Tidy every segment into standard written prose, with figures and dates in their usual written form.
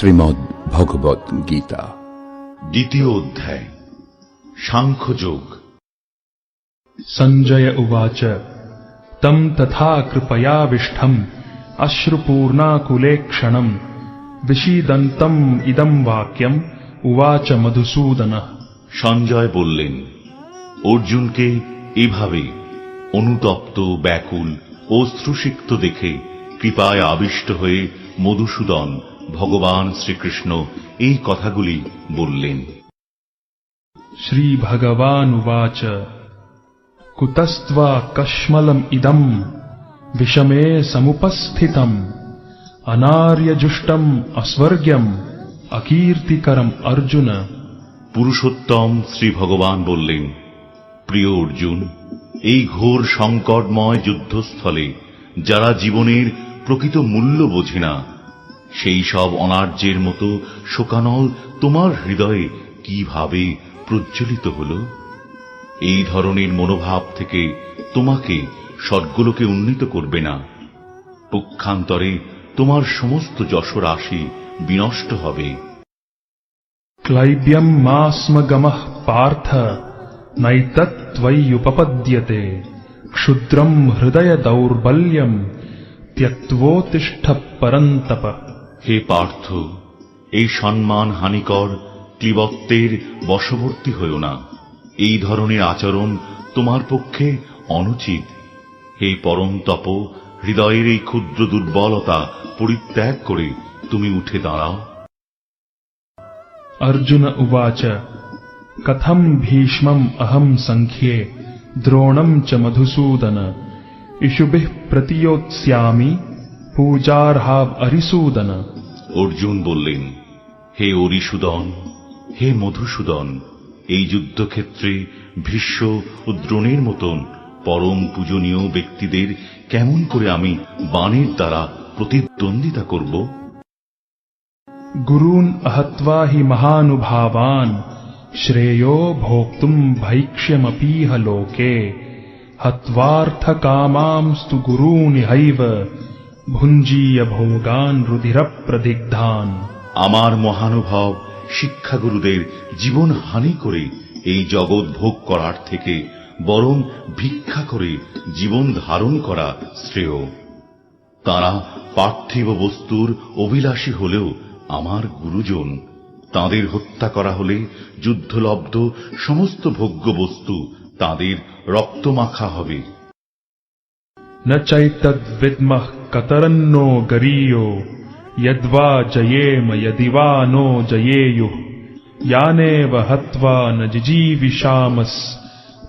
শ্রীমদ্ ভগবদ গীতা দ্বিতীয় অধ্যায় সাংখ্যযোগ। সঞ্জয় উবাচ তম তথা কৃপয়াবিষ্ঠম অশ্রুপূর্ণাকুলেক্ষণম বিষীদন্তম ইদম বাক্যম উবাচ মধুসূদনঃ। সঞ্জয় বললেন, অর্জুনকে এভাবে অনুতপ্ত, ব্যাকুল, অশ্রুসিক্ত দেখে কৃপায় আবিষ্ট হয়ে মধুসূদন ভগবান শ্রীকৃষ্ণ এই কথাগুলি বললেন। শ্রী ভগবান উবাচ কুতস্ত্বা কশ্মলম ইদম বিষমে সমুপস্থিতম অনার্যজুষ্টম অস্বর্গ্যম অকীর্তিকরম অর্জুন। পুরুষোত্তম শ্রী ভগবান বললেন, প্রিয় অর্জুন, এই ঘোর সংকটময় যুদ্ধস্থলে যারা জীবনের প্রকৃত মূল্য বোঝে না, সেই সব অনার্যের মতো শোকানল তোমার হৃদয়ে কিভাবে প্রজ্বলিত হল? এই ধরনের মনোভাব থেকে তোমাকে স্বর্গলোকে উন্নীত করবে না। পক্ষান্তরে তোমার সমস্ত যশরাশি বিনষ্ট হবে। ক্লাইব্যম মাস্মগমঃ পার্থ নৈতত্ত্বয়্যুপপদ্যতে ক্ষুদ্রম হৃদয় দৌর্বল্যম ত্যক্তোত্তিষ্ঠ পরন্তপ। হে পার্থ, এই সম্মান হানিকর ক্লীবত্বের বশবর্তী হও না। এই ধরনের আচরণ তোমার পক্ষে অনুচিত। হে পরন্তপ, হৃদয়ের এই ক্ষুদ্র দুর্বলতা পরিত্যাগ করে তুমি উঠে দাঁড়াও। অর্জুন উবাচ কথম ভীষ্মম অহম সংখ্যে দ্রোণম চ মধুসূদন ইষুভিঃ প্রতিয়োৎস্যামি পূজার্হাব অরিসূদন। অর্জুন বললেন, হে অরিসূদন, হে মধুসূদন, এই যুদ্ধক্ষেত্রে ভীষ্ম ও দ্রোণের মতন পরম পূজনীয় ব্যক্তিদের কেমন করে আমি বাণের দ্বারা প্রতিদ্বন্দ্বিতা করব? গুরুন অহত্বা হি মহানুভাবান শ্রেয়ো ভোক্তুম ভৈক্ষ্যমপীহ লোকে হত্বার্থকামাংস্তু গুরুনিহৈব ভুঞ্জীয় ভোগান রুধিরপ্রদিগ্ধান। আমার মহানুভব শিক্ষাগুরুদের জীবন হানি করে এই জগৎ ভোগ করার থেকে বরং ভিক্ষা করে জীবন ধারণ করা শ্রেয়। তারা পার্থিব বস্তুর অভিলাষী হলেও আমার গুরুজন। তাঁদের হত্যা করা হলে যুদ্ধলব্ধ সমস্ত ভোগ্য বস্তু তাঁদের রক্তমাখা হবে। ন চৈতদ্বিদ্মঃ কতরন্নো গরীয়ো যদ্বা জয়েম যদিবা নো জয়েয়ুঃ ইয়ানেব হত্বা ন জিজীবিষামস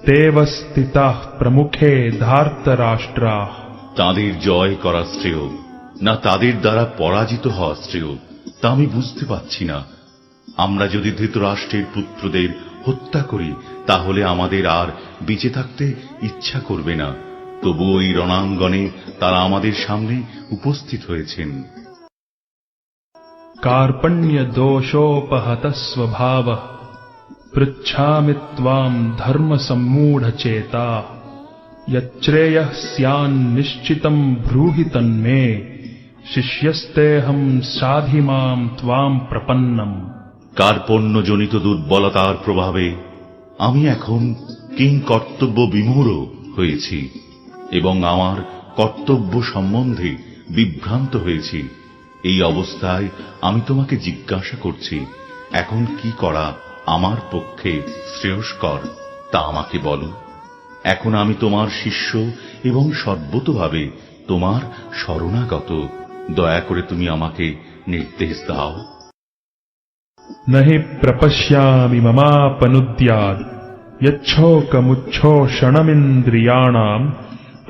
তেব স্থিতাঃ প্রমুখে ধার্তরাষ্ট্রাঃ। তাঁদের জয় করা শ্রেয় না তাদের দ্বারা পরাজিত হওয়া শ্রেয়, তা আমি বুঝতে পারছি না। আমরা যদি ধৃতরাষ্ট্রের পুত্রদের হত্যা করি তাহলে আমাদের আর বেঁচে থাকতে ইচ্ছা করবে না। তবু ওই রণাঙ্গনে তারা আমাদের সামনে উপস্থিত হয়েছেন। কার্পণ্য দোষোপহত স্বভাবঃ পৃচ্ছামি ত্বাম ধর্ম সম্মূঢ়চেতা যচ্শ্রেয়ঃ স্যান্নিশ্চিতম ব্রূহি তন্মে শিষ্যস্তেহম সাধি মাম ত্বাম প্রপন্নম। কার্পণ্যজনিত দুর্বলতার প্রভাবে আমি এখন কিংকর্তব্য বিমূঢ় হয়েছি এবং আমার কর্তব্য সম্বন্ধে বিভ্রান্ত হয়েছি। এই অবস্থায় আমি তোমাকে জিজ্ঞাসা করছি, এখন কি করা আমার পক্ষে শ্রেয়স্কর তা আমাকে বলো। এখন আমি তোমার শিষ্য এবং সর্বতোভাবে তোমার শরণাগত। দয়া করে তুমি আমাকে নির্দেশ দাও। নহি প্রপশ্যামি মমাপনুদ্যাৎ যচ্ছোকমুচ্ছোষণমিন্দ্রিয়াণাম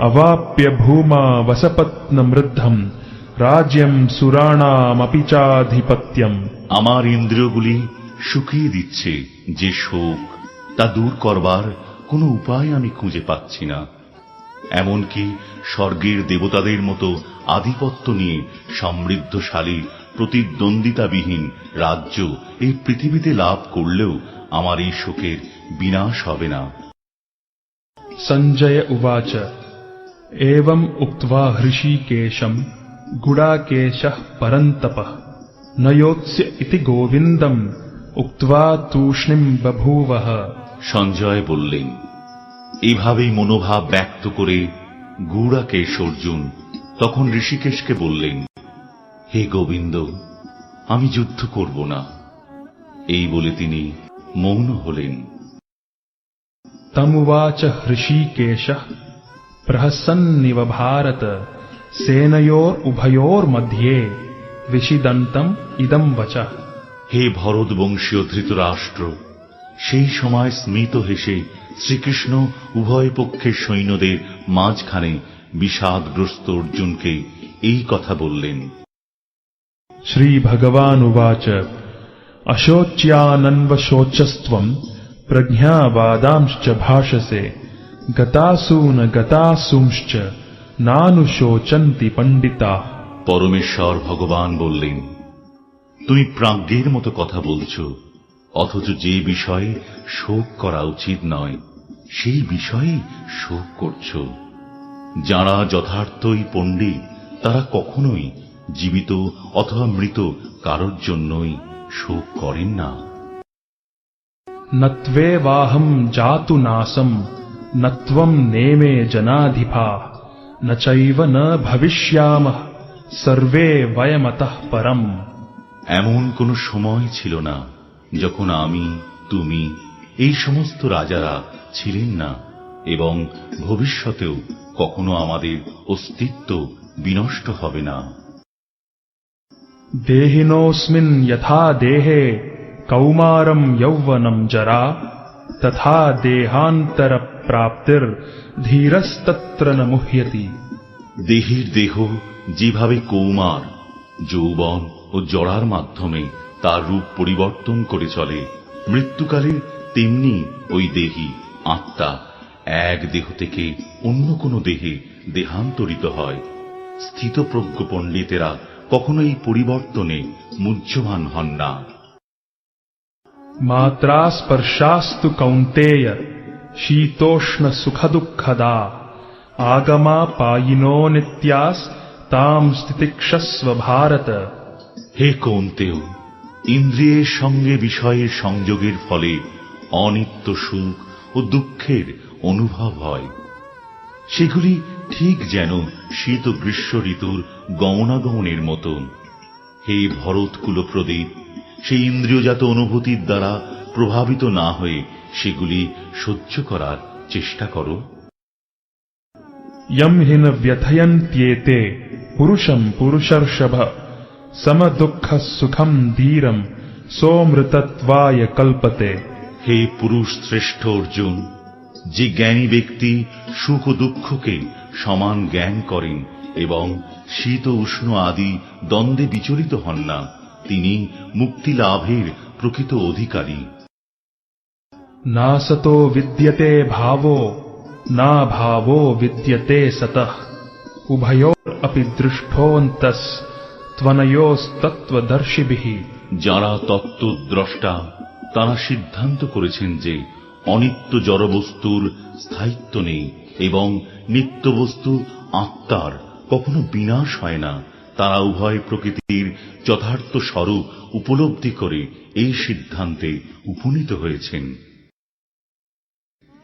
অবাপ্য ভূমা বসপত্নমৃদ্ধম রাজ্যম সুরাণামপি চাধিপত্যম। আমার ইন্দ্রিয়গুলি শুকিয়ে দিচ্ছে যে শোক, তা দূর করবার কোনো উপায় আমি খুঁজে পাচ্ছি না। এমনকি স্বর্গের দেবতাদের মতো আধিপত্য নিয়ে সমৃদ্ধশালী প্রতিদ্বন্দ্বিতাবিহীন রাজ্য এই পৃথিবীতে লাভ করলেও আমার এই শোকের বিনাশ হবে না। সঞ্জয় উবাচ এবং উক্ত্বা হৃষীকেশম গুড়াকেশঃ পরন্তপঃ न योत्स्य इति गोविन्दम् उक्त्वा तूष्णीम् बभूवः। সঞ্জয় বললেন, এইভাবেই মনোভাব ব্যক্ত করে গুড়াকেশ অর্জুন তখন ঋষিকেশকে বললেন, হে গোবিন্দ, আমি যুদ্ধ করব না। এই বলে তিনি মৌন হলেন। तमुवाच हृषीकेशः प्रहसन्निव भारत सेनयोरुभयोर्मध्ये विषिदन्तम् इदम् वचः। হে ভরতবংশীয় ধৃতরাষ্ট্র, সেই সময় স্মিত হেসে শ্রীকৃষ্ণ উভয় পক্ষের সৈন্যদের মাঝখানে বিষাদগ্রস্ত অর্জুনকে এই কথা বললেন। श्रीभगवानुवाच अशोच्यानन्वशोचस्त्वम् प्रज्ञावादांश्च भाषसे गतासून गतासूंश्च नानुशोचन्ति पण्डिताः। পরমেশ্বর ভগবান বললেন, তুমি প্রাজ্ঞের মতো কথা বলছ, অথচ যে বিষয়ে শোক করা উচিত নয় সেই বিষয়ে শোক করছ। যারা যথার্থই পণ্ডিত তারা কখনোই জীবিত অথবা মৃত কারোর জন্যই শোক করেন না। नत्वेवाहम् जातु नासम् नत्वम् नेमे जनाधिपाः न चैव न भविष्यामः सर्वे वयमतः परम्। এমন কোন সময় ছিল না যখন আমি, তুমি, এই সমস্ত রাজারা ছিলেন না, এবং ভবিষ্যতেও কখনো আমাদের অস্তিত্ব বিনষ্ট হবে না। देहिनोऽस्मिन् यथा देहे कौमारम् यौवनम् जरा तथा देहान्तरप्राप्तिर्धीरस्तत्र न मुह्यति। দেহের দেহ যেভাবে কৌমার, যৌবন ও জরার মাধ্যমে তার রূপ পরিবর্তন করে চলে, মৃত্যুকালে তেমনি ওই দেহী আত্মা এক দেহ থেকে অন্য কোনো দেহে দেহান্তরিত হয়। স্থিতপ্রজ্ঞ পণ্ডিতেরা কখনো এই পরিবর্তনে মুহ্যমান হন না। मात्रा स्पर्शास्तु कौन्तेय शीतोष्ण सुखदुःखदा आगमा पायिनो नित्यास् ताम् स्थितिक्षस्व भारत। হে কৌন্তেয়, ইন্দ্রিয়ের সঙ্গে বিষয়ের সংযোগের ফলে অনিত্য সুখ ও দুঃখের অনুভব হয়। সেগুলি ঠিক যেন শীত ও গ্রীষ্ম ঋতুর গমনাগমনের মতন। হে ভরতকুল প্রদীপ, সেই ইন্দ্রিয়জাত অনুভূতির দ্বারা প্রভাবিত না হয়ে সেগুলি সহ্য করার চেষ্টা করো। यम् हि न व्यथयन्त्येते पुरुषम् पुरुषर्षभ समदुःखः सुखम् धीरम् सोऽमृतत्वाय कल्पते। হে পুরুষ শ্রেষ্ঠ অর্জুন, যে জ্ঞানী ব্যক্তি সুখ ও দুঃখকে সমান জ্ঞান করেন এবং শীত উষ্ণ আদি দ্বন্দ্বে বিচলিত হন না, তিনি মুক্তি লাভের প্রকৃত অধিকারী। नासतो विद्यते भावो ना भावो विद्यते सतः उभयोरपि दृष्टोऽन्तस्त्वनयोस्तत्त्वदर्शिभिः। যারা তত্ত্বদ্রষ্টা তারা সিদ্ধান্ত করেছেন যে অনিত্য জড়বস্তুর স্থায়িত্ব নেই এবং নিত্যবস্তু আত্মার কখনো বিনাশ হয় না। তারা উভয় প্রকৃতির যথার্থ স্বরূপ উপলব্ধি করে এই সিদ্ধান্তে উপনীত হয়েছেন।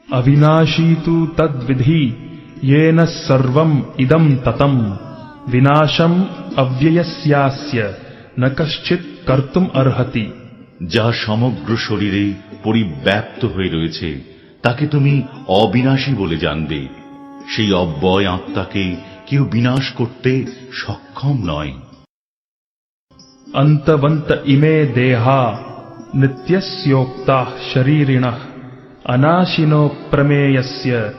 अविनाशी तु तद्विधि येन सर्वम् इदम् ततम् विनाशम् अव्ययस्यास्य न कश्चित् कर्तुम् अर्हति। যা সমগ্র শরীরে পরিব্যাপ্ত হয়ে রয়েছে তাকে তুমি অবিনাশী বলে জানবে। সেই অব্যয় আত্মাকে কেউ বিনাশ করতে সক্ষম নয়। अन्तवन्त इमे देहा नित्यस्योक्ताः शरीरिणः अनाशिनो प्रमेयस्य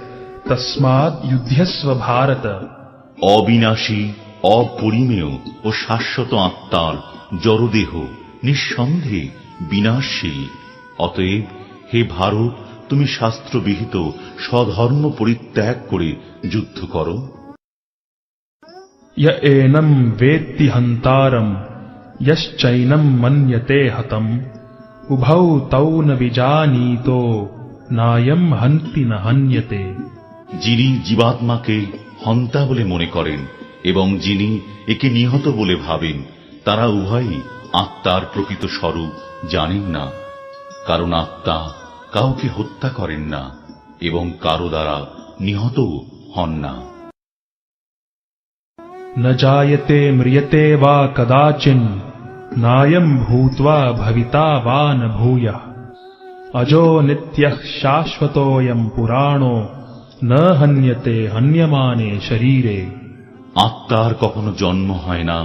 तस्माद् युध्यस्व भारत। অবিনাশী, অপরিমেয় ও শাশ্বত আত্মার জড়দেহ নিঃসন্দেহে বিনাশশীল। অতএব হে ভারত, তুমি শাস্ত্রবিহিত স্বধর্ম পরিত্যাগ করে যুদ্ধ করো। य एनम् वेत्ति हन्तारम् यश्चैनम् मन्यते हतम् उभौ तौ न विजानीतो नायम् हन्ति न हन्यते। যিনি জীবাত্মাকে হন্তা বলে মনে করেন এবং যিনি একে নিহত বলে ভাবেন, তারা উভয়ই আত্মার প্রকৃত স্বরূপ জানেন না, কারণ আত্মা কাউকে হত্যা করেন না এবং কারো দ্বারা নিহতও হন না। न जायते म्रियते वा कदाचिन् नायं भूत्वा भविता वा न भूयः अजो नित्यः शाश्वतोऽयं पुराणो न हन्यते हन्यमाने शरीरे। আত্মার কখনো জন্ম হয় না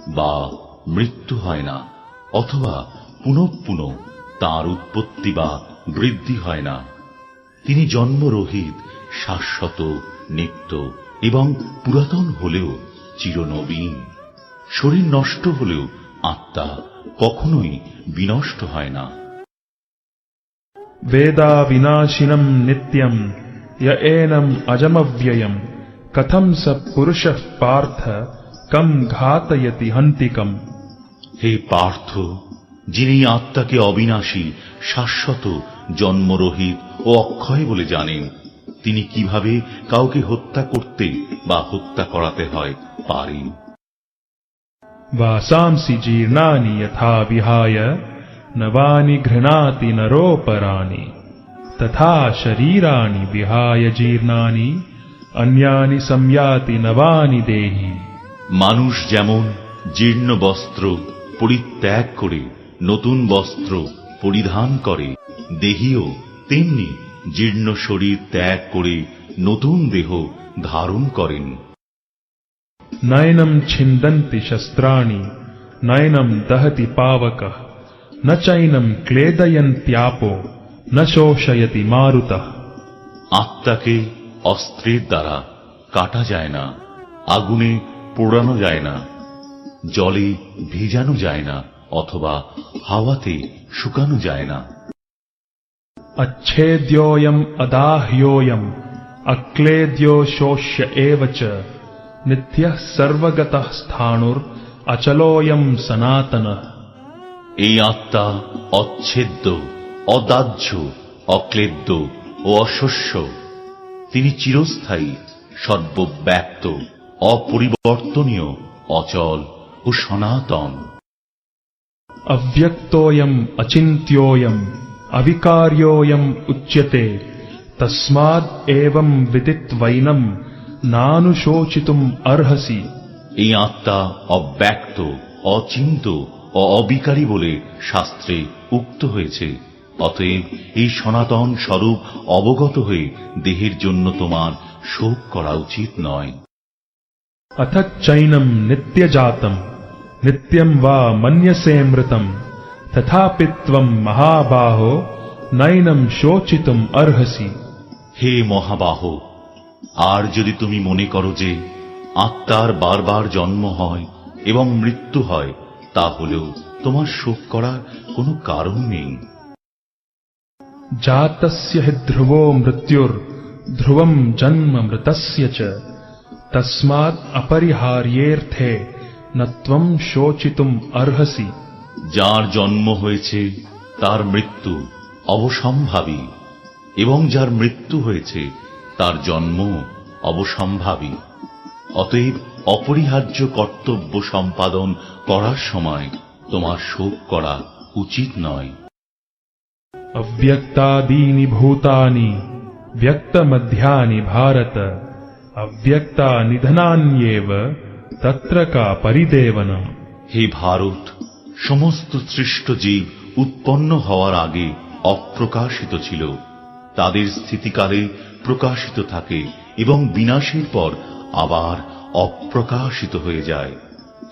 বা মৃত্যু হয় না, অথবা পুনঃ পুনঃ তাঁর উৎপত্তি বা বৃদ্ধি হয় না। তিনি জন্মরহিত, শাশ্বত, নিত্য এবং পুরাতন হলেও চিরনবীন। শরীর নষ্ট হলেও আত্মা কখনোই বিনষ্ট হয় না। वेदा विनाशिनं नित्यं य एनम् अजमव्ययम् कथं स पुरुषः पार्थ कं घातयति हन्तिकम्। হে পার্থ, যিনি আত্মাকে অবিনাশী, শাশ্বত, জন্মরহিত ও অক্ষয় বলে জানেন, তিনি কিভাবে কাউকে হত্যা করতে বা হত্যা করাতে হয় পারেন। वासांसि जीर्णानि यथा विहाय नवानि घृणाति नरोपराणि तथा शरीराणि विहाय जीर्णानि अन्यानि संयाति नवानि देहि। মানুষ যেমন জীর্ণ বস্ত্র পরিত্যাগ করে নতুন বস্ত্র পরিধান করে, দেহীও তেমনি জীর্ণ শরীর ত্যাগ করে নতুন দেহ ধারণ করেন। नैनं छिन्दन्ति शस्त्राणि नैनं दहति पावकः न चैनं क्लेदयन्त्यापो न शोषयति मारुतः। আত্মাকে অস্ত্রের দ্বারা কাটা যায় না, আগুনে পোড়ানো যায় না, জলে ভিজানো যায় না, অথবা হাওয়াতে শুকানো যায় না। अच्छेद्योऽयम् अदाह्योऽयम् अक्लेद्यो शोष्य एव च नित्यः सर्वगतः स्थाणुर् अचलोऽयम् सनातनः। এই আত্মা অচ্ছেদ্য, অদাহ্য, অক্লেদ্য ও অশস্য। তিনি চিরস্থায়ী, সর্বব্যাপ্ত, অপরিবর্তনীয়, অচল ও সনাতন। अव्यक्तोऽयम् अचिन्त्योऽयम् अविकार्योऽयम् उच्यते तस्माद् एवं विदित्वैनं नानुशोचितुम् अर्हसि। এই আত্মা অব্যক্ত, অচিন্ত ও অবিকারী বলে শাস্ত্রে উক্ত হয়েছে। অতএব এই সনাতন স্বরূপ অবগত হয়ে দেহের জন্য তোমার শোক করা উচিত নয়। अथ चैनं नित्यजातम् नित्यं वा मन्यसे मृतम् तथापि त्वं महाबाहो नैनं शोचितुम् अर्हसि। হে মহাবাহ, আর যদি তুমি মনে করো যে আত্মার বারবার জন্ম হয় এবং মৃত্যু হয়, তাহলেও তোমার শোক করার কোনো কারণ নেই। जातस्य हि ध्रुवो मृत्युर्ध्रुवं जन्म मृतस्य च तस्मात् अपरिहार्येऽर्थे न त्वं शोचितुम् अर्हसि। যার জন্ম হয়েছে তার মৃত্যু অবসম্ভাবী, এবং যার মৃত্যু হয়েছে তার জন্ম অবসম্ভাবী। অতএব অপরিহার্য কর্তব্য সম্পাদন করার সময় তোমার শোক করা উচিত নয়। अव्यक्तादीनि भूतानि व्यक्तमध्यानि भारत अव्यक्ता निधनान्येव तत्र का परिदेवना। হে ভারত, সমস্ত সৃষ্ট জীব উৎপন্ন হওয়ার আগে অপ্রকাশিত ছিল, তাদের স্থিতিকালে প্রকাশিত থাকে এবং বিনাশের পর আবার অপ্রকাশিত হয়ে যায়।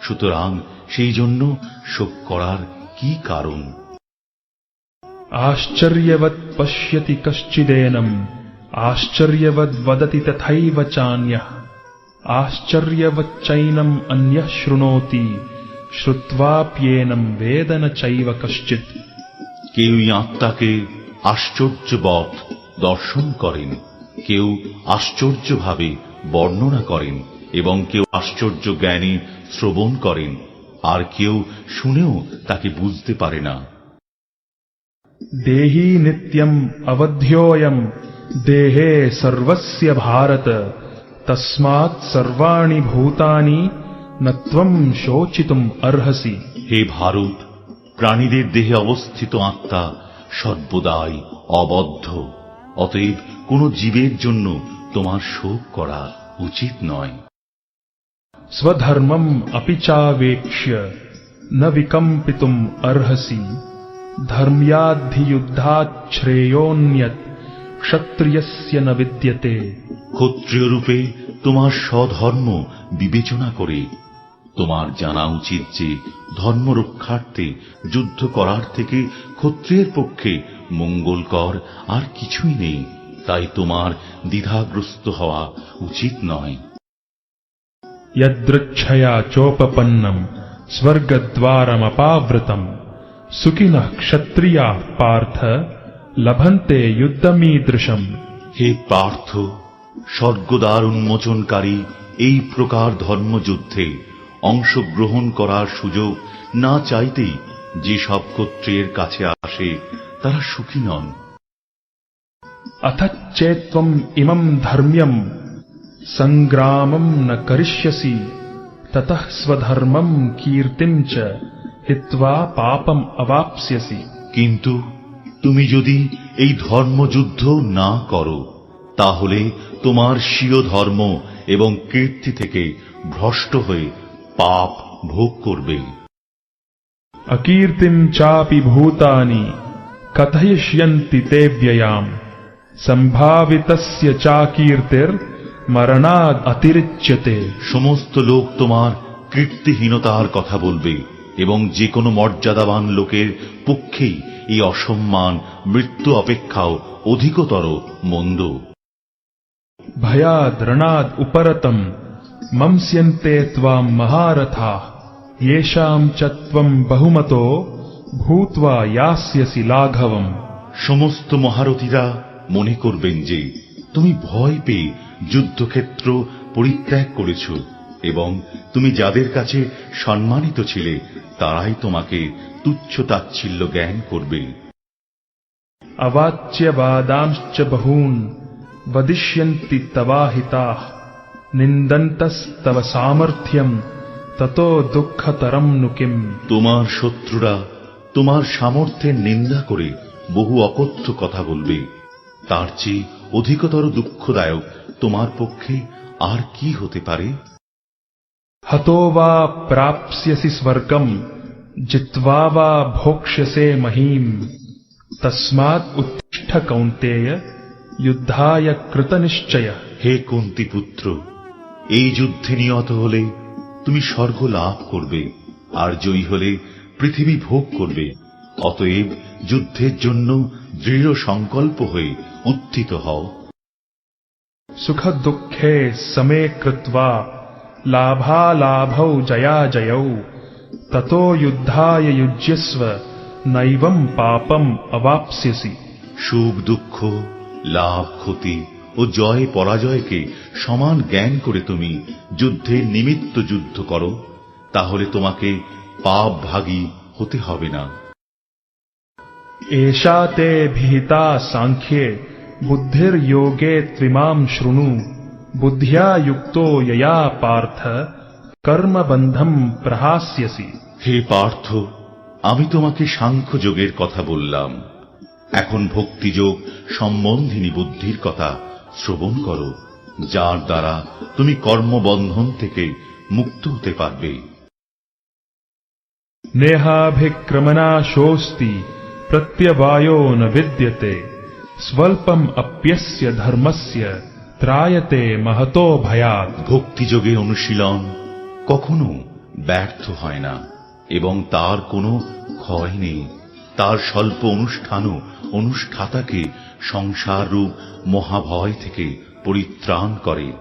সুতরাং সেই জন্য শোক করার কি কারণ? आश्चर्यवत् पश्यति कश्चिदेनम् आश्चर्यवद् वदति तथैव चान्यः आश्चर्यवच्चैनम् अन्यः शृणोति श्रुत्वाप्येनम् वेद न चैव कश्चित्। কেউই আত্মাকে আশ্চর্যবৎ দর্শন করেন, কেউ আশ্চর্যভাবে বর্ণনা করেন এবং কেউ আশ্চর্য জ্ঞানী শ্রবণ করেন, আর কেউ শুনেও তাকে বুঝতে পারে না। देही नित्यम् अवध्योऽयम् देहे सर्वस्य भारत तस्मात् सर्वाणि भूतानि न त्वं शोचितुम् अर्हसि। হে ভারত, প্রাণীদের দেহে অবস্থিত আত্মা সর্বদাই অবদ্ধ। অতএব কোন জীবের জন্য তোমার শোক করা উচিত নয়। स्वधर्मम् अपि चावेक्ष्य न विकम्पितुम् अर्हसि। धर्म्याद्धियुद्धात् श्रेयोऽन्यत् क्षत्रियस्य न विद्यते। ক্ষত্রিয় রূপে তোমার স্বধর্ম বিবেচনা করে তোমার জানা উচিত যে ধর্ম রক্ষার্থে যুদ্ধ করার থেকে ক্ষত্রিয়ের পক্ষে মঙ্গলকর আর কিছুই নেই। তাই তোমার দ্বিধাগ্রস্ত হওয়া উচিত নয়। यदृच्छया चोपपन्नम् स्वर्गद्वारमपावृतम् सुखिनः क्षत्रियाः पार्थ लभन्ते युद्धमीदृशम्। হে পার্থ, স্বর্গদ্বার উন্মোচনকারী এই প্রকার ধর্মযুদ্ধে অংশগ্রহণ করার সুযোগ না চাইতেই যে সব ক্ষত্রিয়ের কাছে আসে তারা সুখী নন। अथच्चेत्त्वम् इमम् धर्म्यम् सङ्ग्रामम् न करिष्यसि ततः स्वधर्मम् कीर्तिम् च हित्वा पापम् अवाप्स्यसि। কিন্তু তুমি যদি এই ধর্মযুদ্ধ না করো তাহলে তোমার স্বীয় ধর্ম এবং কীর্তি থেকে ভ্রষ্ট হয়ে পাপ ভোগ করবে। अकीर्तिम् चापि भूतानि कथयिष्यन्ति ते व्ययाम् सम्भावितस्य चाकीर्तिर्मरणाद् अतिरिच्यते। সমস্ত লোক তোমার কীর্তিহীনতার কথা বলবে এবং যে কোনো মর্যাদাবান লোকের পক্ষেই এই অসম্মান মৃত্যু অপেক্ষাও অধিকতর মন্দ। भयाद् रणाद् उपरतम् मंस्यन्ते त्वाम् महारथाः येषाम् च त्वम् बहुमतो भूत्वा यास्यसि लाघवम्। সমস্ত মহারথীরা মনে করবেন যে তুমি ভয় পেয়ে যুদ্ধক্ষেত্র পরিত্যাগ করেছ এবং তুমি যাদের কাছে সম্মানিত ছিলে তারাই তোমাকে তুচ্ছ তাচ্ছিল্য জ্ঞান করবে। अवाच्यवादांश्च बहून् वदिष्यन्ति तवाहिताः निन्दन्तस्तव सामर्थ्यम् ततो दुःखतरम् नु किम्। তোমার শত্রুরা তোমার সামর্থ্যের নিন্দা করে বহু অকথ্য কথা বলবে, তার চেয়ে অধিকতর দুঃখদায়ক তোমার পক্ষে আর কি হতে পারে। हतो वा प्राप्स्यसि स्वर्गम् जित्वा वा भोक्ष्यसे महीम् तस्मात् उत्तिष्ठ कौन्तेय युद्धाय कृतनिश्चय। হে কুন্তি পুত্র, এই যুদ্ধে নিহত হলে তুমি স্বর্গ লাভ করবে আর জয়ী হলে পৃথিবী ভোগ করবে। অতএব যুদ্ধের জন্য দৃঢ় সংকল্প হয়ে উত্থিত হও। सुख दुःखे समे कृत्वा लाभालाभौ जयाजयौ ततो युद्धाय युज्यस्व नैवं पापम् अवाप्स्यसि। সুখ দুঃখ লাভ ক্ষতি ও জয় পরাজয়কে সমান জ্ঞান করে তুমি যুদ্ধের নিমিত্ত যুদ্ধ করো, তাহলে তোমাকে পাপ ভাগী হতে হবে না। एषा ते विहिता सांख्ये बुद्धिर्योगे त्विमां शृणु बुद्ध्या युक्तो यया पार्थ कर्मबन्धम् प्रहास्यसि। হে পার্থ, আমি তোমাকে সাংখ্য যোগের কথা বললাম, এখন ভক্তিযোগ সম্বন্ধিনী বুদ্ধির কথা শ্রবণ করো, যার দ্বারা তুমি কর্মবন্ধন থেকে মুক্ত হতে পারবে। नेहाभिक्रमनाशोऽस्ति प्रत्यवायो न विद्यते स्वल्पम् अप्यस्य धर्मस्य त्रायते महतो भयात्। ভক্তিযোগে অনুশীলন কখনো ব্যর্থ হয় না এবং তার কোনো ক্ষয় নেই। তার স্বল্প অনুষ্ঠানও অনুষ্ঠাতাকে সংসার রূপ মহাভয় থেকে পরিত্রাণ করে।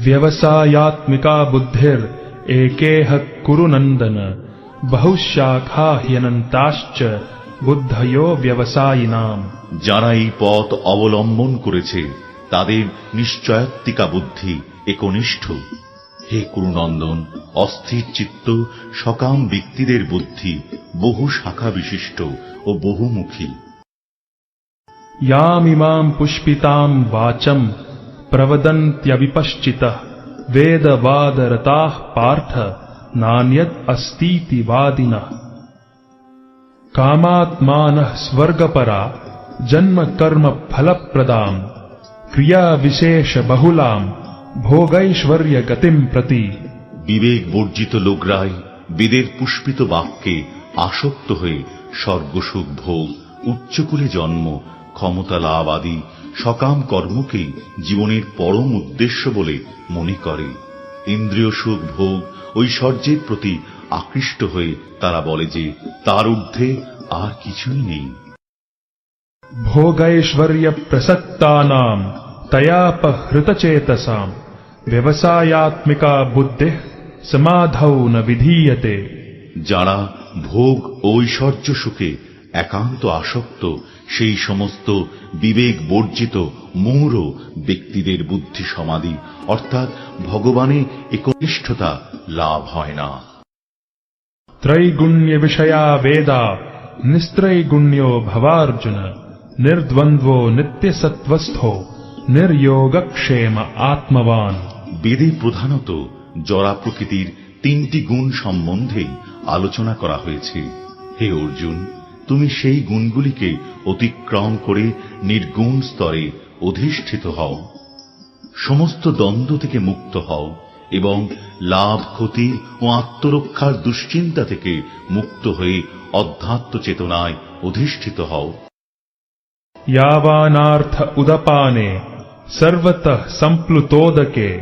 व्यवसायात्मिका बुद्धिर एकेह कुरु नन्दन बहुशाखा ह्यनन्ताश्च बुद्धयो व्यवसायिनाम्। যারা এই পথ অবলম্বন করেছে তাদের নিশ্চয়াত্মিকা বুদ্ধি একনিষ্ঠ। হে কুরুনন্দন, অস্থির চিত্ত সকাম ব্যক্তিদের বুদ্ধি বহু শাখা বিশিষ্ট ও বহুমুখী। यामिमाम् पुष्पिताम् वाचम् प्रवदन्त्यविपश्चितः वेदवादरताः पार्थ नान्यत् अस्तीति वादिनः कामात्मानः स्वर्गपरा जन्म कर्म फलप्रदाम् क्रिया विशेष बहुलाम् भोगैश्वर्य गतिं प्रति। বিবেক বর্জিত লোকরাই বেদের পুষ্পিত বাক্যে আসক্ত হয়ে স্বর্গসুখ ভোগ, উচ্চকুলে জন্ম, ক্ষমতা লাভ আদি সকাম কর্মকেই জীবনের পরম উদ্দেশ্য বলে মনে করে। ইন্দ্রিয় সুখ ভোগ ঐশ্বর্যের প্রতি আকৃষ্ট হয়ে তারা বলে যে তার ঊর্ধ্বে আর কিছুই নেই। भोगैश्वर्य प्रसक्तानाम् तयापहृतचेतसाम् व्यवसायात्मिका बुद्धिः समाधौ न विधीयते। যারা ভোগ ও ঐশ্বর্য সুখে একান্ত আসক্ত সেই সমস্ত বিবেক বর্জিত মূঢ় ব্যক্তিদের বুদ্ধি সমাধি অর্থাৎ ভগবানে একনিষ্ঠতা লাভ হয় না। त्रैगुण्य विषया वेदा निस्त्रैगुण्यो भवार्जुन निर्द्वन्द्वो नित्यसत्त्वस्थो निर्योगक्षेम आत्मवान। বেদে প্রধানত জড়া প্রকৃতির তিনটি গুণ সম্বন্ধেই আলোচনা করা হয়েছে। হে অর্জুন, তুমি সেই গুণগুলিকে অতিক্রম করে নির্গুণ স্তরে অধিষ্ঠিত হও, সমস্ত দ্বন্দ্ব থেকে মুক্ত হও এবং লাভ ক্ষতি ও আত্মরক্ষার দুশ্চিন্তা থেকে মুক্ত হয়ে অধ্যাত্ম চেতনায় অধিষ্ঠিত হও। यावानार्थ उदपाने सर्वतः सम्प्लुतोदके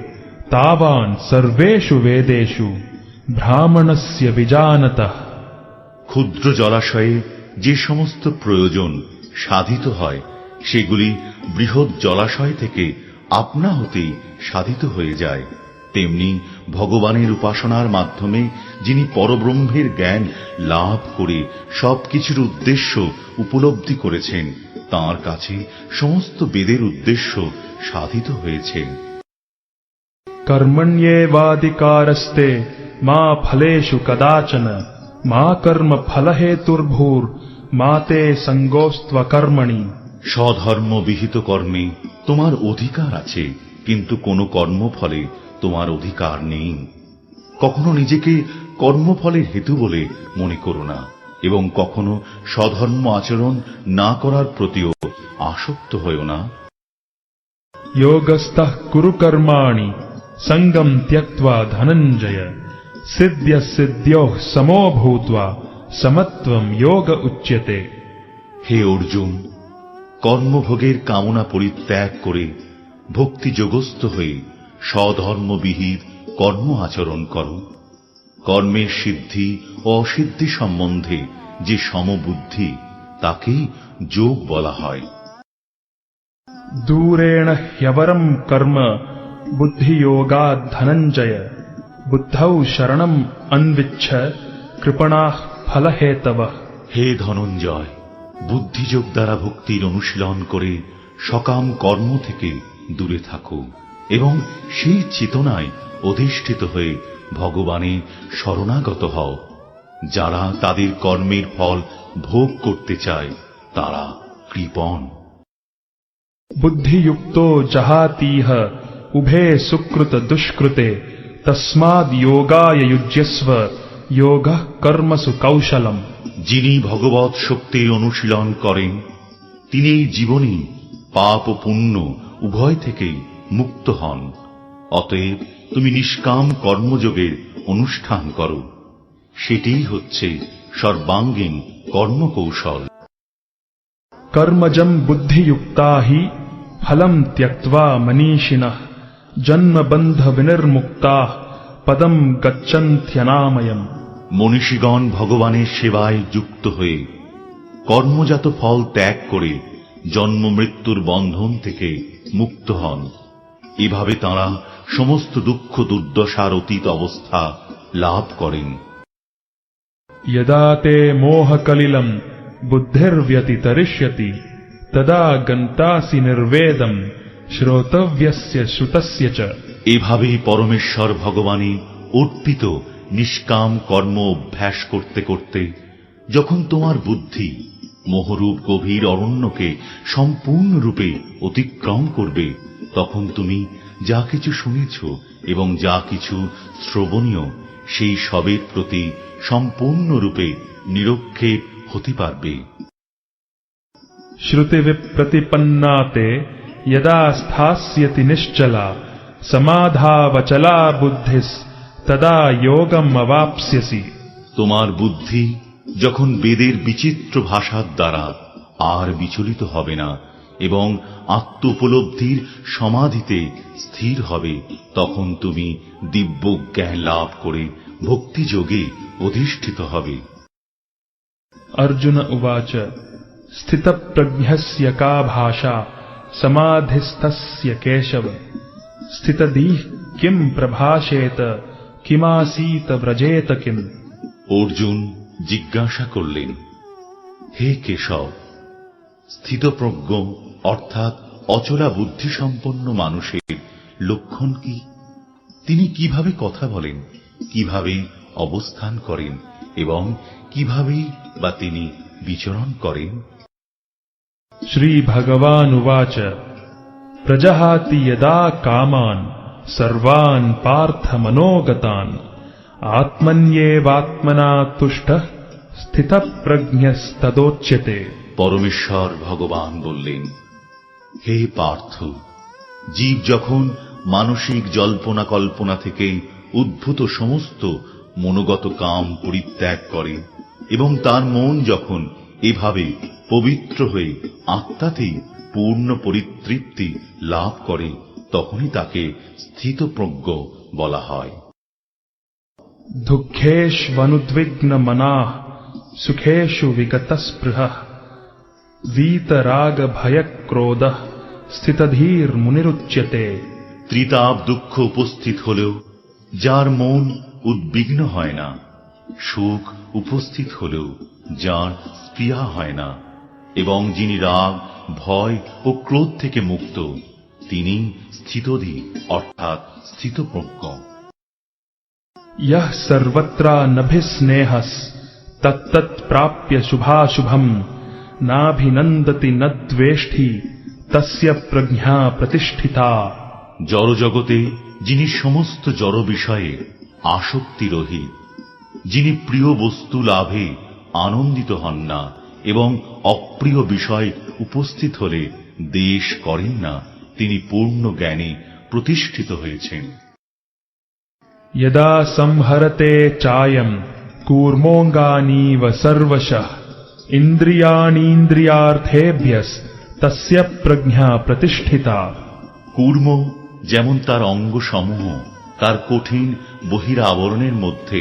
तावान् सर्वेषु वेदेषु ब्राह्मणस्य विजानतः। ক্ষুদ্র জলাশয়ে যে সমস্ত প্রয়োজন সাধিত হয় সেগুলি বৃহৎ জলাশয় থেকে আপনা হতেই সাধিত হয়ে যায়। তেমনি ভগবানের উপাসনার মাধ্যমে যিনি পরব্রহ্মের জ্ঞান লাভ করে সবকিছুর উদ্দেশ্য উপলব্ধি করেছেন তাঁর কাছে সমস্ত বেদের উদ্দেশ্য সাধিত হয়েছে। कर्मण्येवाधिकारस्ते मा फलेषु कदाचन मा कर्म फलहेतुर्भूर् मा ते सङ्गोऽस्त्वकर्मणि। স্বধর্ম বিহিত কর্মে তোমার অধিকার আছে, কিন্তু কোনো কর্মফলে তোমার অধিকার নেই। কখনো নিজেকে কর্মফলের হেতু বলে মনে করো না এবং কখনো স্বধর্ম আচরণ না করার প্রতিও আসক্ত হয়েও না। योगस्थः कुरु कर्माणि सङ्गम् त्यक्त्वा धनञ्जय सिद्ध्य सिद्ध्योः समो भूत्वा समत्वम् योग उच्यते। হে অর্জুন, কর্মভোগের কামনা পরিত্যাগ করে ভক্তি যোগস্থ হয়ে স্বধর্মবিহিত কর্ম আচরণ করো। কর্মের সিদ্ধি ও অসিদ্ধি সম্বন্ধে যে সমবুদ্ধি তাকেই যোগ বলা হয়। दूरेण ह्यवरम् कर्म बुद्धियोगात् धनञ्जय बुद्धौ शरणम् अन्विच्छ कृपणाः फलहेतवः। হে ধনঞ্জয়, বুদ্ধিযোগ দ্বারা ভক্তির অনুশীলন করে সকাম কর্ম থেকে দূরে থাকো এবং সেই চেতনায় অধিষ্ঠিত হয়ে ভগবানে শরণাগত হও। যারা তাদের কর্মের ফল ভোগ করতে চায় তারা কৃপণ। बुद्धियुक्तो जहातीह उभे सुकृत दुष्कृते तस्माद् योगाय युज्यस्व योगः कर्मसु कौशलम्। যিনি ভগবৎ শক্তির অনুশীলন করেন তিনি এই জীবনে পাপ ও পুণ্য উভয় থেকেই মুক্ত হন। অতএব তুমি নিষ্কাম কর্মযোগের অনুষ্ঠান করো, সেটিই হচ্ছে সর্বাঙ্গীন কর্মকৌশল। कर्मजम् बुद्धियुक्ता हि फलम् त्यक्त्वा मनीषिणः जन्मबन्ध विनिर्मुक्ताः पदम् गच्छन्त्यनामयम्। মনীষীগণ ভগবানের সেবায় যুক্ত হয়ে কর্মজাত ফল ত্যাগ করে জন্ম মৃত্যুর বন্ধন থেকে মুক্ত হন। এভাবে তাঁরা সমস্ত দুঃখ দুর্দশার অতীত অবস্থা লাভ করেন। यदा ते मोहकलिलम् बुद्धिर्व्यतितरिष्यति तदा गन्तासि निर्वेदम् श्रोतव्यस्य श्रुतस्य च। এভাবেই পরমেশ্বর ভগবানে অর্পিত নিষ্কাম কর্ম অভ্যাস করতে করতে যখন তোমার বুদ্ধি মোহরূপ গভীর অরণ্যকে সম্পূর্ণরূপে অতিক্রম করবে তখন তুমি যা কিছু শুনেছ এবং যা কিছু শ্রবণীয় সেই সবের প্রতি সম্পূর্ণরূপে নিরক্ষেপ হতে পারবে। श्रुतिविप्रतिपन्नाते यदा स्थास्यति निश्चला समाधावचला बुद्धिस् तदा योगम अवाप्स्यसि। তোমার বুদ্ধি যখন বেদের বিচিত্র ভাষার দ্বারা আর বিচলিত হবে না এবং আত্ম উপলব্ধির সমাধিতে স্থির হবে, তখন তুমি দিব্য জ্ঞান লাভ করে ভক্তিযোগে অধিষ্ঠিত হবে। अर्जुन उवाच स्थितप्रज्ञस्य का भाषा समाधिस्थस्य केशव स्थितधीः किं प्रभाषेत किमासीत व्रजेत किम्। অর্জুন জিজ্ঞাসা করলেন, হে কেশব, স্থিতপ্রজ্ঞ অর্থাৎ অচলা বুদ্ধিসম্পন্ন মানুষের লক্ষণ কি? তিনি কিভাবে কথা বলেন, কিভাবে অবস্থান করেন এবং কিভাবেই বা তিনি বিচরণ করেন? श्री भगवान् उवाच प्रजहाति यदा कामान् सर्वान् पार्थ मनोगतान् आत्मन्येवात्मना तुष्टः स्थितप्रज्ञस्तदोच्यते। পরমেশ্বর ভগবান বললেন, হে পার্থ, জীব যখন মানসিক জল্পনা কল্পনা থেকে উদ্ভূত সমস্ত মনোগত কাম পরিত্যাগ করে এবং তার মন যখন এভাবে পবিত্র হয়ে আত্মাতেই পূর্ণ পরিতৃপ্তি লাভ করে, তখনই তাকে স্থিতপ্রজ্ঞ বলা হয়। दुःखेष्वनुद्विग्न मनाः सुखेषु विगतस्पृहः वीतराग भयक्रोधः स्थितधीर्मुनिरुच्यते। ত্রিতাপ দুঃখ উপস্থিত হলেও যার মন উদ্বিগ্ন হয় না, সুখ উপস্থিত হলেও যার স্পৃহা হয় না, এবং যিনি রাগ ভয় ও ক্রোধ থেকে মুক্ত, তিনি স্থিতধীর অর্থাৎ স্থিতপ্রজ্ঞ। यः सर्वत्रानभिस्नेहस् तत्तत् प्राप्य शुभाशुभम् नाभिनन्दति न द्वेष्टि तस्य प्रज्ञा प्रतिष्ठिता। জড়জগতে যিনি সমস্ত জড় বিষয়ে আসক্তি রহিত, যিনি প্রিয় বস্তু লাভে আনন্দিত হন না এবং অপ্রিয় বিষয় উপস্থিত হলে দ্বেষ করেন না, তিনি পূর্ণ জ্ঞানে প্রতিষ্ঠিত হয়েছেন। यदा संहरते चायम् कूर्मोऽङ्गानीव सर्वशः इन्द्रियाणीन्द्रियार्थेभ्यस्तस्य प्रज्ञा प्रतिष्ठिता। কূর্ম যেমন তার অঙ্গসমূহ তার কঠিন বহিরাবরণের মধ্যে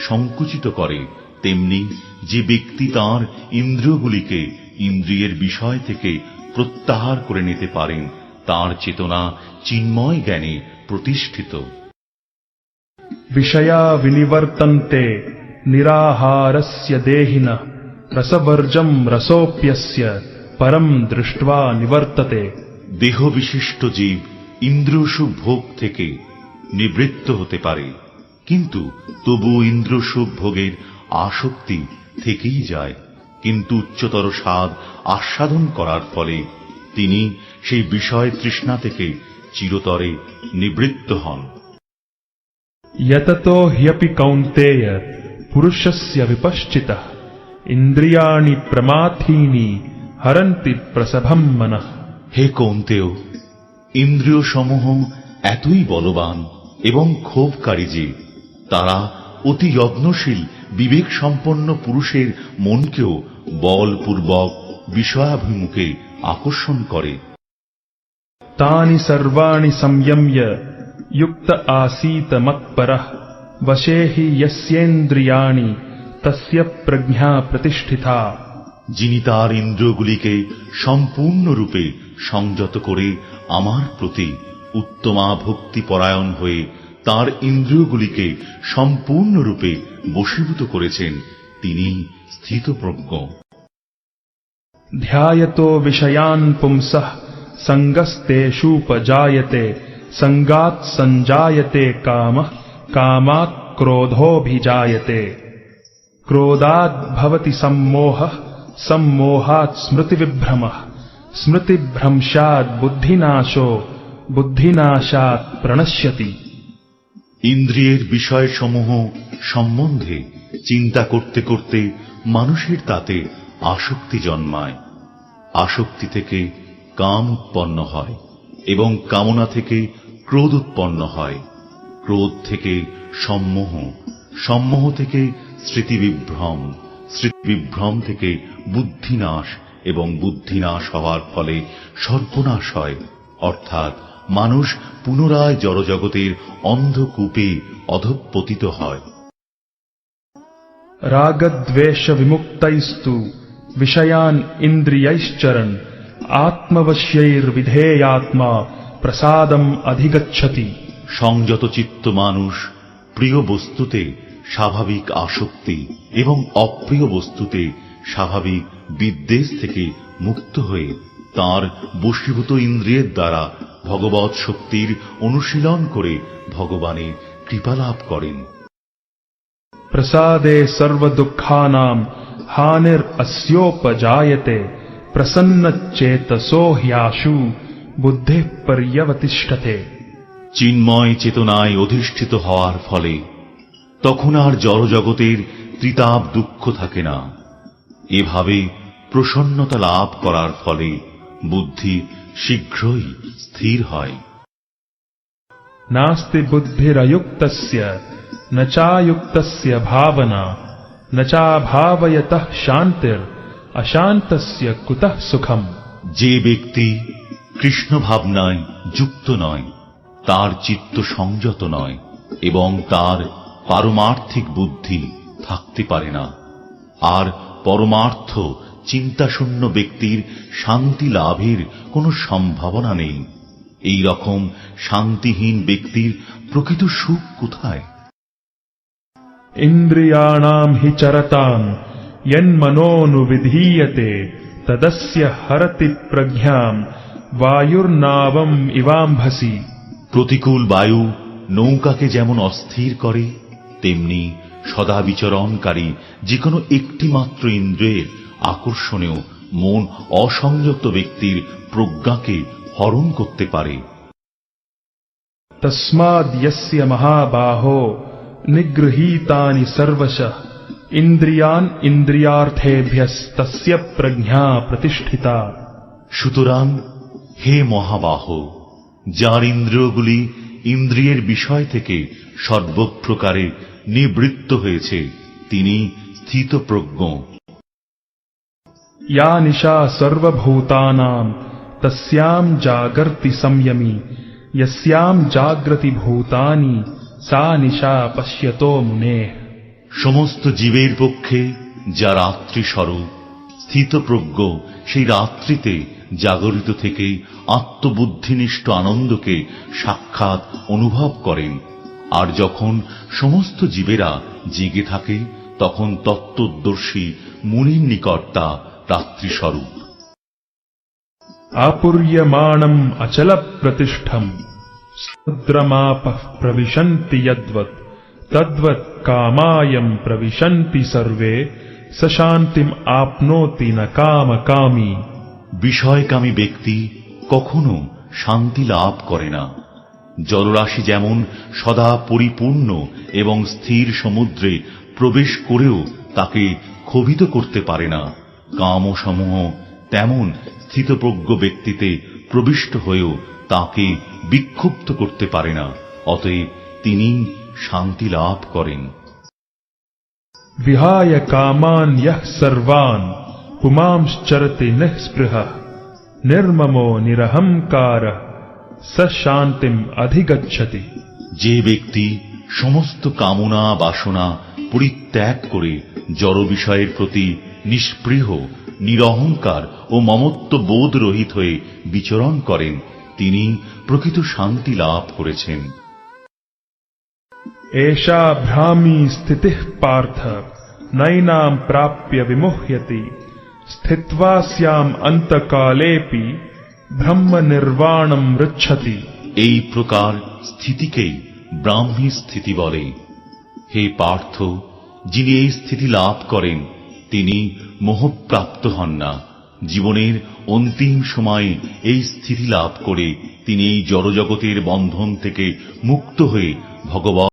সংকুচিত করে, তেমনি যে ব্যক্তি তাঁর ইন্দ্রিয়গুলিকে ইন্দ্রিয়ের বিষয় থেকে প্রত্যাহার করে নিতে পারেন, তাঁর চেতনা চিন্ময় জ্ঞানে প্রতিষ্ঠিত। विषया विनिवर्तन्ते निराहारस्य देहिनः रसवर्जम् रसोऽप्यस्य परम् दृष्ट्वा निवर्तते। দেহ বিশিষ্ট জীব ইন্দ্রিয়সুখ ভোগ থেকে নিবৃত্ত হতে পারে, কিন্তু তবু ইন্দ্রিয়সুখ ভোগের আসক্তি থেকেই যায়, কিন্তু উচ্চতর স্বাদ আস্বাদন করার ফলে তিনি সেই বিষয় তৃষ্ণা থেকে চিরতরে নিবৃত্ত হন। यततो ह्यपि कौन्तेय पुरुषस्य विपश्चितः इन्द्रियाणि प्रमाथीनि हरन्ति प्रसभम् मनः। হে কৌন্তেয়, ইন্দ্রিয় সমূহ এতই বলবান এবং ক্ষোভকারী যে তারা অতি যত্নশীল বিবেক সম্পন্ন পুরুষের মনকেও বলপূর্বক বিষয়াভিমুখে আকর্ষণ করে। तानि सर्वाणि संयम्य युक्त आसीत मत्परः वशे हि यस्येन्द्रियाणि तस्य प्रज्ञा प्रतिष्ठिता। যিনি তার ইন্দ্রিয়গুলিকে সম্পূর্ণরূপে সংযত করে আমার প্রতি উত্তমা ভক্তিপরায়ণ হয়ে তার ইন্দ্রিয়গুলিকে সম্পূর্ণরূপে বশীভূত করেছেন, তিনি স্থিতপ্রজ্ঞ। ध्यायतो विषयान् पुंसः संगस्तेषूपजायते संगात् संजायते कामः कामात् क्रोधोऽभिजायते क्रोधात् भवति सम्मोहः सम्मोहात् स्मृतिविभ्रमः स्मृतिभ्रंशात् बुद्धिनाशो बुद्धिनाशात् प्रणश्यति। ইন্দ্রিয়ের বিষয়সমূহ সম্বন্ধে চিন্তা করতে করতে মানুষের তাতে আসক্তি জন্মায়। আসক্তি থেকে কাম উৎপন্ন হয় এবং কামনা থেকে ক্রোধ উৎপন্ন হয়। ক্রোধ থেকে সম্মোহ, সম্মোহ থেকে স্মৃতিবিভ্রম, স্মৃতিবিভ্রম থেকে বুদ্ধিনাশ এবং বুদ্ধিনাশ হওয়ার ফলে সর্বনাশ হয়। অর্থাৎ মানুষ পুনরায় জড়জগতের অন্ধকূপে অধঃপতিত হয়। रागद्वेष विमुक्तैस्तु विषयान् इन्द्रियैश्चरन् आत्मवश्यैर्विधेयात्मा प्रसादम् अधिगच्छति। সংযত চিত্ত মানুষ প্রিয় বস্তুতে স্বাভাবিক আসক্তি এবং অপ্রিয় বস্তুতে স্বাভাবিক বিদ্বেষ থেকে মুক্ত হয়ে তার বশীভূত ইন্দ্রিয়ের দ্বারা ভগবৎ শক্তির অনুশীলন করে ভগবানের কৃপা লাভ করেন। प्रसादे सर्वदुःखानां हानिरस्योपजायते प्रसन्नचेतसो ह्याशु बुद्धिः पर्यवतिष्ठते। চিন্ময় চেতনায় অধিষ্ঠিত হওয়ার ফলে তখন আর জড়জগতের ত্রিতাপ দুঃখ থাকে না। এভাবে প্রসন্নতা লাভ করার ফলে বুদ্ধি শীঘ্রই স্থির হয়। नास्ति बुद्धिरयुक्तस्य न चायुक्तस्य भावना न चाभावयतः शान्तिर् अशान्तस्य कुतः सुखम्। যে ব্যক্তি কৃষ্ণ ভাবনায় যুক্ত নয়, তার চিত্ত সংযত নয় এবং তার পারমার্থিক বুদ্ধি থাকতে পারে না। আর পরমার্থ চিন্তাশূন্য ব্যক্তির শান্তি লাভের কোনো সম্ভাবনা নেই। এই রকম শান্তিহীন ব্যক্তির প্রকৃত সুখ কোথায়? इन्द्रियाणां हि चरतां यन्मनोनुविधीयते तदस्य हरति प्रज्ञां वायुर्नावम् इवाम्भसि। প্রতিকূল বায়ু নৌকাকে যেমন অস্থির করে, তেমনি সদা বিচরণকারী যে কোনো একটি মাত্র ইন্দ্রিয়ের আকর্ষণেও মন অসংযত ব্যক্তির প্রজ্ঞাকে হরণ করতে পারে। तस्माद् यस्य महाबाहो निगृहीतानि सर्वशः इन्द्रियान् इन्द्रियार्थेभ्यस्तस्य प्रज्ञा प्रतिष्ठिता। সুতরাং হে মহাবাহ, যার ইন্দ্রিয়গুলি ইন্দ্রিয়ের বিষয় থেকে সর্বপ্রকারে নিবৃত্ত হয়েছে, তিনি স্থিতপ্রজ্ঞ। या निशा सर्वभूतानां तस्यां जागर्ति संयमी यस्यां जाग्रति भूतानि सा निशा पश्यतो मुनेः। সমস্ত জীবের পক্ষে যা রাত্রি স্বরূপ স্থিতপ্রজ্ঞ, সেই রাত্রিতে জাগরিত থেকে আত্মবুদ্ধিনিষ্ঠ আনন্দকে সাক্ষাৎ অনুভব করেন। আর যখন সমস্ত জীবেরা জেগে থাকে, তখন তত্ত্বদর্শী মুনির নিকট তা রাত্রিস্বরূপ। आपूर्यमाणम् अचलप्रतिष्ठम् समुद्रमापः प्रविशन्ति यद्वत् तद्वत् कामायम् प्रविशन्ति सर्वे स शान्तिम् आप्नोति न कामकामी। বিষয়কামী ব্যক্তি কখনো শান্তি লাভ করে না। জলরাশি যেমন সদা পরিপূর্ণ এবং স্থির সমুদ্রে প্রবেশ করেও তাকে ক্ষোভিত করতে পারে না, কামসমূহ তেমন স্থিতপ্রজ্ঞ ব্যক্তিতে প্রবিষ্ট হয়েও তাকে বিক্ষুব্ধ করতে পারে না। অতএব তিনি শান্তি লাভ করেন। विहाय कामान् यः सर्वान् पुमांश्चरति निःस्पृहः निर्ममो निरहंकारः स शान्तिम् अधिगच्छति। যে ব্যক্তি সমস্ত কামনা বাসনা পরিত্যাগ করে জড় বিষয়ের প্রতি নিষ্পৃহ, নিরহংকার ও মমত্ব বোধ রহিত হয়ে বিচরণ করেন, তিনি প্রকৃত শান্তি লাভ করেছেন। एषा भ्रामी स्थितिः पार्थ नैनां प्राप्य विमुह्यति स्थित्वा स्याम् अन्तकालेऽपि ब्रह्म निर्वाणं मृच्छति। এই প্রকার স্থিতিকেই ব্রাহ্মী স্থিতি বলে। হে পার্থ, যিনি এই স্থিতি লাভ করেন তিনি মোহপ্রাপ্ত হন না, জীবনের অন্তিম সময়ে এই স্থিতি লাভ করে তিনি এই জড়জগতের বন্ধন থেকে মুক্ত হয়ে ভগবান